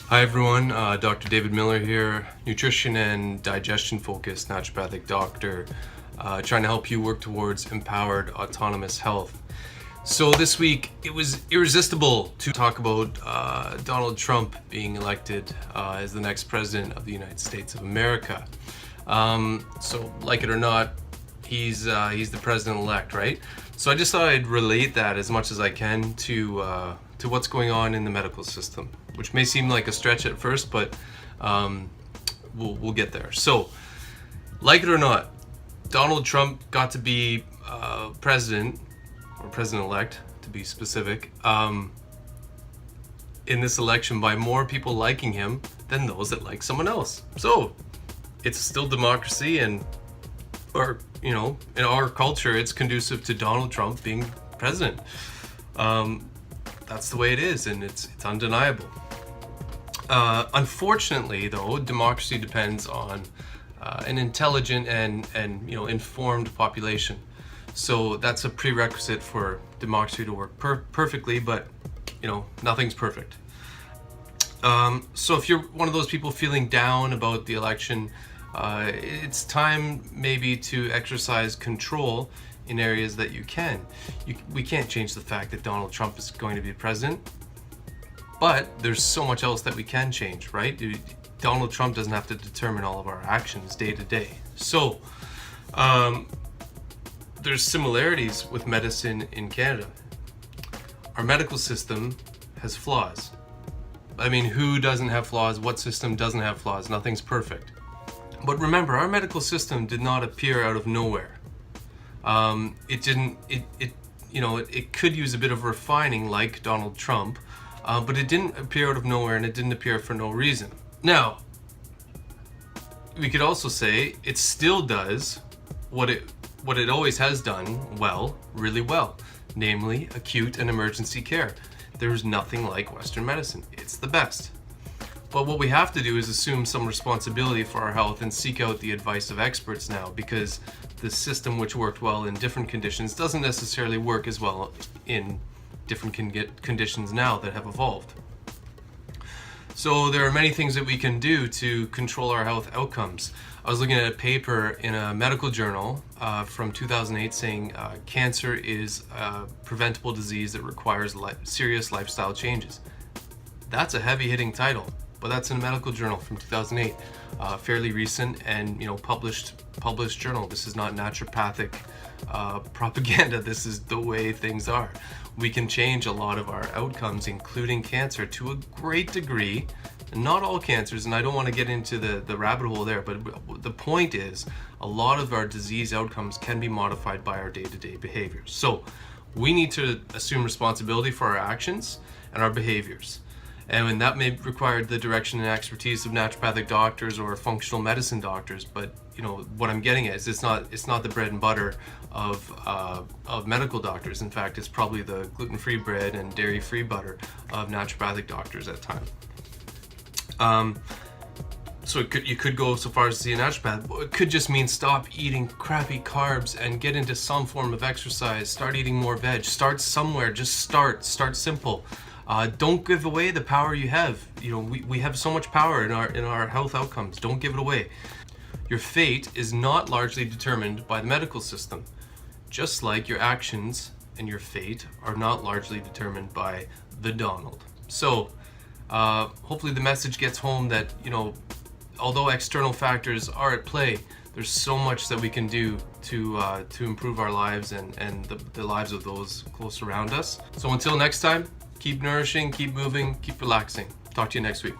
Hi everyone, Dr. David Miller here, nutrition and digestion focused naturopathic doctor, trying to help you work towards empowered autonomous health. So this week it was irresistible to talk about Donald Trump being elected as the next president of the United States of America. So like it or not, he's the president-elect, right? So I just thought I'd relate that as much as I can to what's going on in the medical system, which may seem like a stretch at first, but we'll get there. So, like it or not, Donald Trump got to be president, or president-elect to be specific, in this election by more people liking him than those that like someone else. So, it's still democracy, and in our culture, it's conducive to Donald Trump being president. That's the way it is, and it's undeniable. Unfortunately, though, democracy depends on an intelligent and informed population. So that's a prerequisite for democracy to work perfectly, but nothing's perfect. So if you're one of those people feeling down about the election, it's time maybe to exercise control in areas that you can. We can't change the fact that Donald Trump is going to be president, but there's so much else that we can change, right? Donald Trump doesn't have to determine all of our actions day to day. So there's similarities with medicine in Canada. Our medical system has flaws. I mean, who doesn't have flaws? What system doesn't have flaws? Nothing's perfect. But remember, our medical system did not appear out of nowhere. It could use a bit of refining like Donald Trump, but it didn't appear out of nowhere, and it didn't appear for no reason. Now, we could also say it still does what it always has done well, really well, namely acute and emergency care. There's nothing like Western medicine. It's the best. But what we have to do is assume some responsibility for our health and seek out the advice of experts now, because the system which worked well in different conditions doesn't necessarily work as well in different conditions now that have evolved. So there are many things that we can do to control our health outcomes. I was looking at a paper in a medical journal from 2008 saying cancer is a preventable disease that requires serious lifestyle changes. That's a heavy-hitting title, but that's in a medical journal from 2008, fairly recent and published journal. This is not naturopathic propaganda. This is the way things are. We can change a lot of our outcomes, including cancer, to a great degree. Not all cancers, and I don't want to get into the rabbit hole there, but the point is a lot of our disease outcomes can be modified by our day-to-day behaviors. So we need to assume responsibility for our actions and our behaviors. And that may require the direction and expertise of naturopathic doctors or functional medicine doctors, but what I'm getting at is it's not the bread and butter of medical doctors. In fact, it's probably the gluten-free bread and dairy-free butter of naturopathic doctors at times. So you could go so far as to see a naturopath. It could just mean stop eating crappy carbs and get into some form of exercise. Start eating more veg. Start somewhere. Just start simple. Don't give away the power you have. We have so much power in our health outcomes. Don't give it away. Your fate is not largely determined by the medical system, just like your actions and your fate are not largely determined by the Donald. So hopefully the message gets home that although external factors are at play, there's so much that we can do to improve our lives and the lives of those close around us. So until next time, keep nourishing, keep moving, keep relaxing. Talk to you next week.